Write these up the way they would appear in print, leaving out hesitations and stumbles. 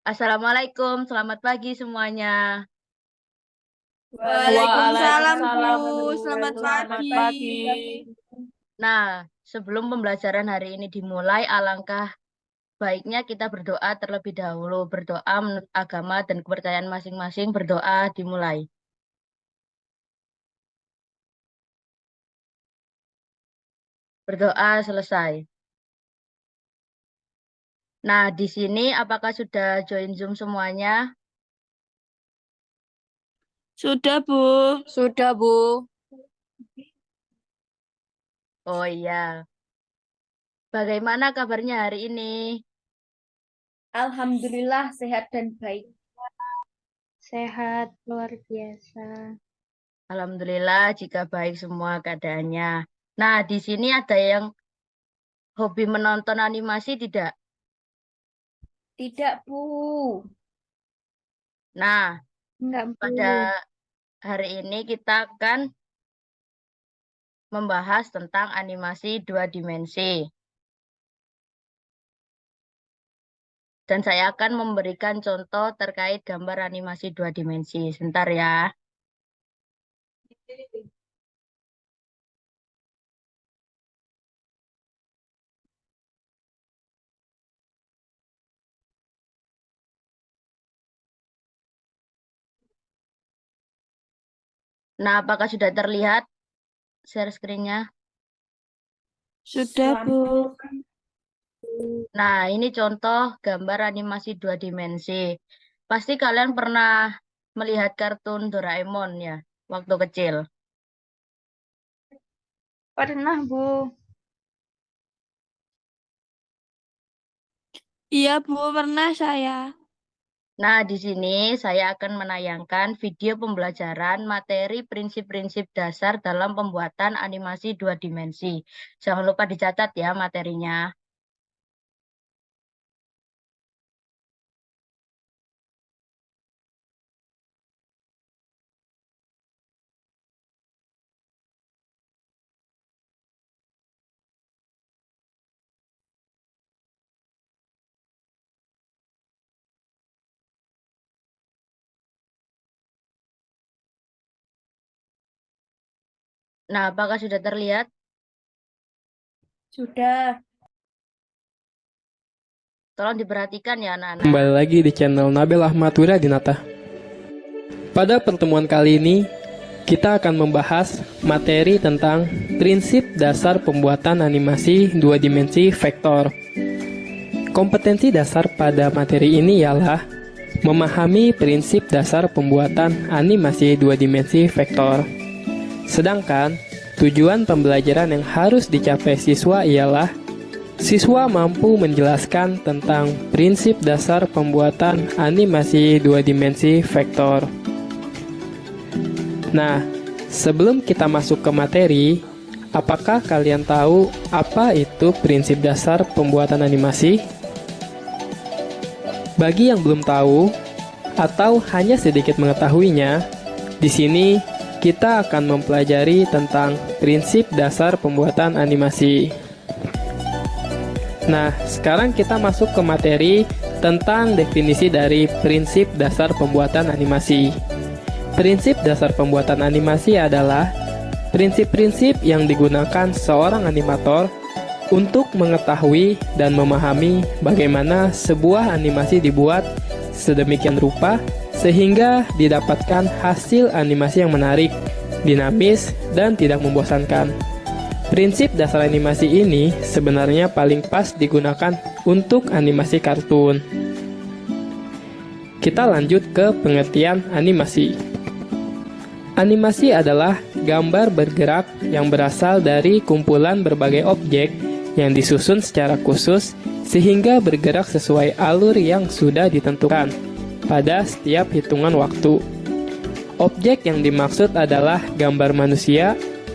Assalamualaikum, selamat pagi semuanya. Waalaikumsalam, Bu. Waalaikumsalam, Selamat selamat pagi. pagi. Nah, sebelum pembelajaran hari ini dimulai, alangkah baiknya kita berdoa terlebih dahulu. Berdoa menurut agama dan kepercayaan masing-masing, berdoa dimulai. Berdoa selesai. Nah, di sini apakah sudah join Zoom semuanya? Sudah, Bu. Sudah, Bu. Oh iya. Bagaimana kabarnya hari ini? Alhamdulillah sehat dan baik. Sehat, luar biasa. Alhamdulillah jika baik semua keadaannya. Nah, di sini ada yang hobi menonton animasi tidak? Tidak, Bu. Nah, Enggak, Bu. pada hari ini kita akan membahas tentang animasi dua dimensi. Dan saya akan memberikan contoh terkait gambar animasi dua dimensi. Sebentar ya. Nah, apakah sudah terlihat share screen-nya? Sudah, Bu. Nah, ini contoh gambar animasi dua dimensi. Pasti kalian pernah melihat kartun Doraemon ya, waktu kecil. Pernah, Bu. Iya, Bu. Pernah saya. Nah, di sini saya akan menayangkan video pembelajaran materi prinsip-prinsip dasar dalam pembuatan animasi dua dimensi. Jangan lupa dicatat ya materinya. Nah, apakah sudah terlihat? Sudah. Tolong diperhatikan ya anak-anak. Kembali lagi di channel Nabil Ahmad Wiradinata. Pada pertemuan kali ini, kita akan membahas materi tentang prinsip dasar pembuatan animasi dua dimensi vektor. Kompetensi dasar pada materi ini ialah memahami prinsip dasar pembuatan animasi dua dimensi vektor. Sedangkan, tujuan pembelajaran yang harus dicapai siswa ialah siswa mampu menjelaskan tentang prinsip dasar pembuatan animasi dua dimensi vektor. Nah, sebelum kita masuk ke materi, apakah kalian tahu apa itu prinsip dasar pembuatan animasi? Bagi yang belum tahu atau hanya sedikit mengetahuinya, di sini kita akan mempelajari tentang prinsip dasar pembuatan animasi. Nah, sekarang kita masuk ke materi tentang definisi dari prinsip dasar pembuatan animasi. Prinsip dasar pembuatan animasi adalah prinsip-prinsip yang digunakan seorang animator untuk mengetahui dan memahami bagaimana sebuah animasi dibuat sedemikian rupa sehingga didapatkan hasil animasi yang menarik, dinamis, dan tidak membosankan. Prinsip dasar animasi ini sebenarnya paling pas digunakan untuk animasi kartun. Kita lanjut ke pengertian animasi. Animasi adalah gambar bergerak yang berasal dari kumpulan berbagai objek yang disusun secara khusus sehingga bergerak sesuai alur yang sudah ditentukan pada setiap hitungan waktu. Objek yang dimaksud adalah gambar manusia,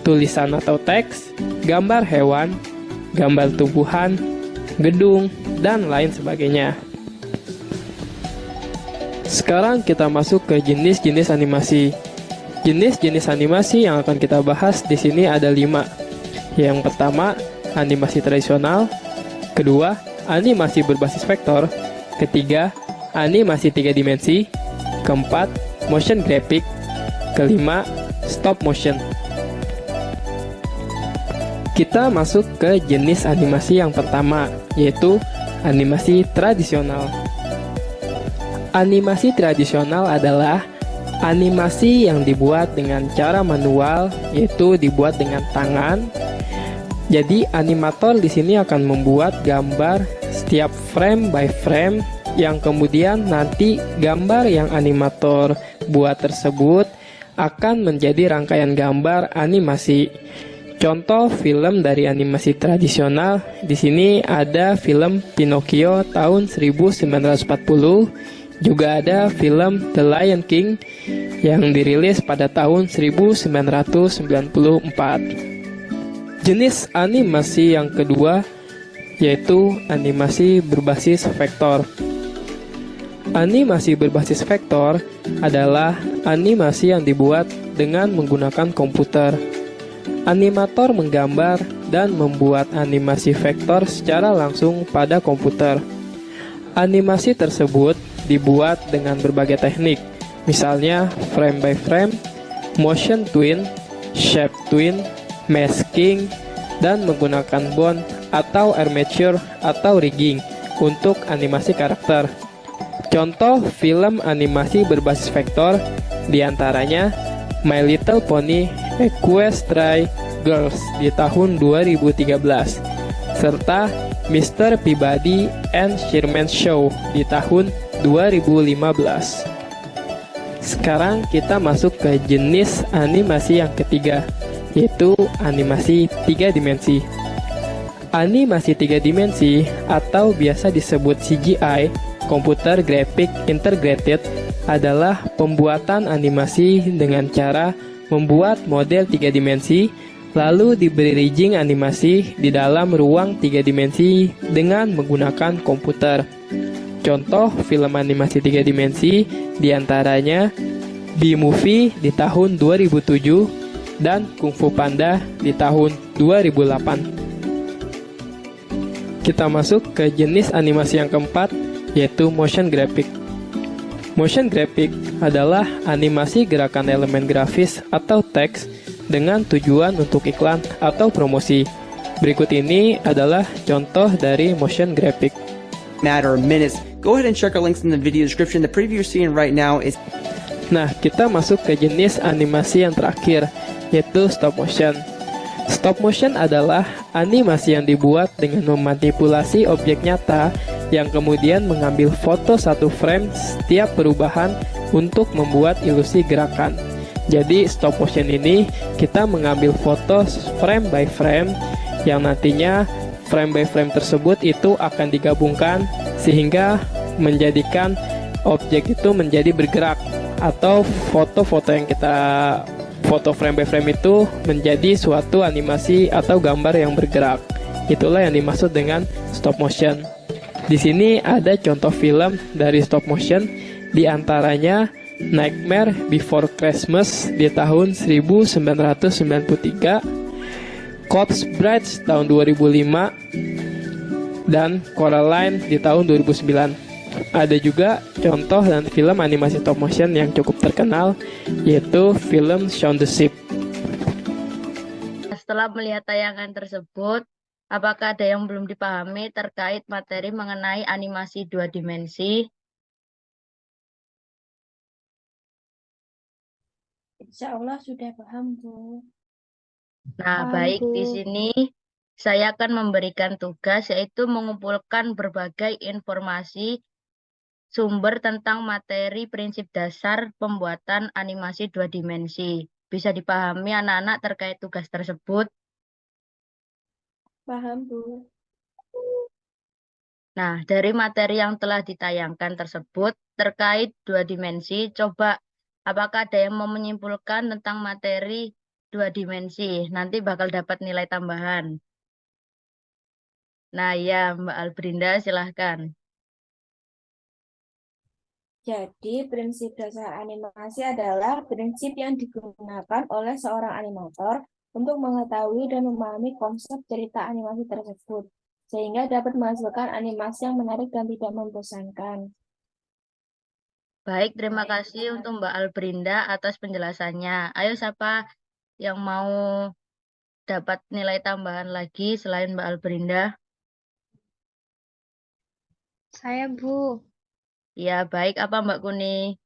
tulisan atau teks, gambar hewan, gambar tumbuhan, gedung, dan lain sebagainya. Sekarang kita masuk ke jenis-jenis animasi. Jenis-jenis animasi yang akan kita bahas di sini ada 5. Yang pertama, animasi tradisional. Kedua, animasi berbasis vektor. Ketiga, animasi 3 dimensi. Keempat, motion graphic. Kelima, stop motion. Kita masuk ke jenis animasi yang pertama, yaitu animasi tradisional. Animasi tradisional adalah animasi yang dibuat dengan cara manual, yaitu dibuat dengan tangan. Jadi animator di sini akan membuat gambar setiap frame by frame, yang kemudian nanti gambar yang animator buat tersebut akan menjadi rangkaian gambar animasi. Contoh film dari animasi tradisional di sini ada film Pinocchio tahun 1940, juga ada film The Lion King yang dirilis pada tahun 1994. Jenis animasi yang kedua yaitu animasi berbasis vektor. Animasi berbasis vektor adalah animasi yang dibuat dengan menggunakan komputer. Animator menggambar dan membuat animasi vektor secara langsung pada komputer. Animasi tersebut dibuat dengan berbagai teknik, misalnya frame by frame, motion twin, shape twin, masking, dan menggunakan bond atau armature atau rigging untuk animasi karakter. Contoh film animasi berbasis vektor diantaranya My Little Pony Equestria Girls di tahun 2013, serta Mr. Peabody and Sherman Show di tahun 2015. Sekarang kita masuk ke jenis animasi yang ketiga, yaitu animasi 3 dimensi. Animasi 3 dimensi atau biasa disebut CGI, Computer Graphic Integrated, adalah pembuatan animasi dengan cara membuat model 3 dimensi, lalu diberi rigging animasi di dalam ruang 3 dimensi dengan menggunakan komputer. Contoh film animasi 3 dimensi diantaranya B-Movie di tahun 2007, dan Kung Fu Panda di tahun 2008. Kita masuk ke jenis animasi yang keempat, yaitu motion graphic. Motion graphic adalah animasi gerakan elemen grafis atau teks dengan tujuan untuk iklan atau promosi. Berikut ini adalah contoh dari motion graphic. Matter of minutes. Go ahead and check our links in the video description. The preview you're seeing right now is... Nah, kita masuk ke jenis animasi yang terakhir, yaitu stop motion. Stop motion adalah animasi yang dibuat dengan memanipulasi objek nyata yang kemudian mengambil foto satu frame setiap perubahan untuk membuat ilusi gerakan. Jadi stop motion ini kita mengambil foto frame by frame yang nantinya frame by frame tersebut itu akan digabungkan sehingga menjadikan objek itu menjadi bergerak, atau foto-foto yang kita foto frame by frame itu menjadi suatu animasi atau gambar yang bergerak. Itulah yang dimaksud dengan stop motion. Di sini ada contoh film dari stop motion, di antaranya Nightmare Before Christmas di tahun 1993, Corpse Bride tahun 2005, dan Coraline di tahun 2009. Ada juga contoh dan film animasi stop motion yang cukup terkenal, yaitu film Shaun the Sheep. Setelah melihat tayangan tersebut, apakah ada yang belum dipahami terkait materi mengenai animasi 2 dimensi? Insya Allah sudah paham, Bu. Nah, Paham, baik, di Bu. sini saya akan memberikan tugas, yaitu mengumpulkan berbagai informasi sumber tentang materi prinsip dasar pembuatan animasi 2 dimensi. Bisa dipahami anak-anak terkait tugas tersebut? Paham, Bu. Nah, dari materi yang telah ditayangkan tersebut terkait 2 dimensi, coba apakah ada yang mau menyimpulkan tentang materi 2 dimensi? Nanti bakal dapat nilai tambahan. Nah, ya, Mbak Albrinda, silahkan. Jadi, prinsip dasar animasi adalah prinsip yang digunakan oleh seorang animator untuk mengetahui dan memahami konsep cerita animasi tersebut, sehingga dapat menghasilkan animasi yang menarik dan tidak membosankan. Baik, terima kasih untuk Mbak Albrinda atas penjelasannya. Ayo siapa yang mau dapat nilai tambahan lagi selain Mbak Albrinda? Saya, Bu. Ya, baik. Apa Mbak Kuni?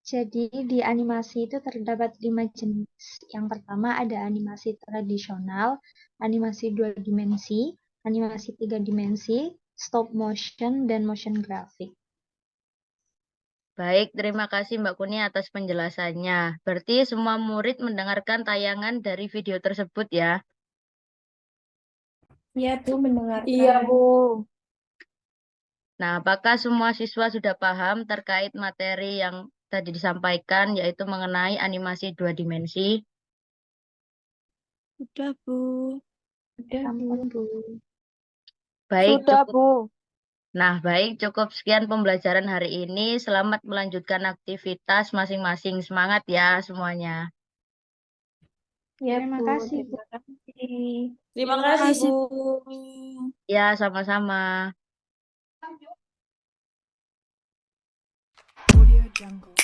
Jadi di animasi itu terdapat 5 jenis. Yang pertama ada animasi tradisional, animasi 2 dimensi, animasi 3 dimensi, stop motion, dan motion graphic. Baik, terima kasih Mbak Kuni atas penjelasannya. Berarti semua murid mendengarkan tayangan dari video tersebut ya. Iya, Bu, mendengarkan. Iya, Bu. Nah, apakah semua siswa sudah paham terkait materi yang tadi disampaikan, yaitu mengenai animasi 2 dimensi? Sudah, Bu. Udah, Bu. Ampun, Bu. Baik, Sudah, cukup. Bu. Nah, baik, cukup sekian pembelajaran hari ini. Selamat melanjutkan aktivitas masing-masing. Semangat ya semuanya. Ya, Terima Bu. kasih, Bu. Terima kasih. Terima kasih, Bu. Ya, sama-sama. Audio Jungle.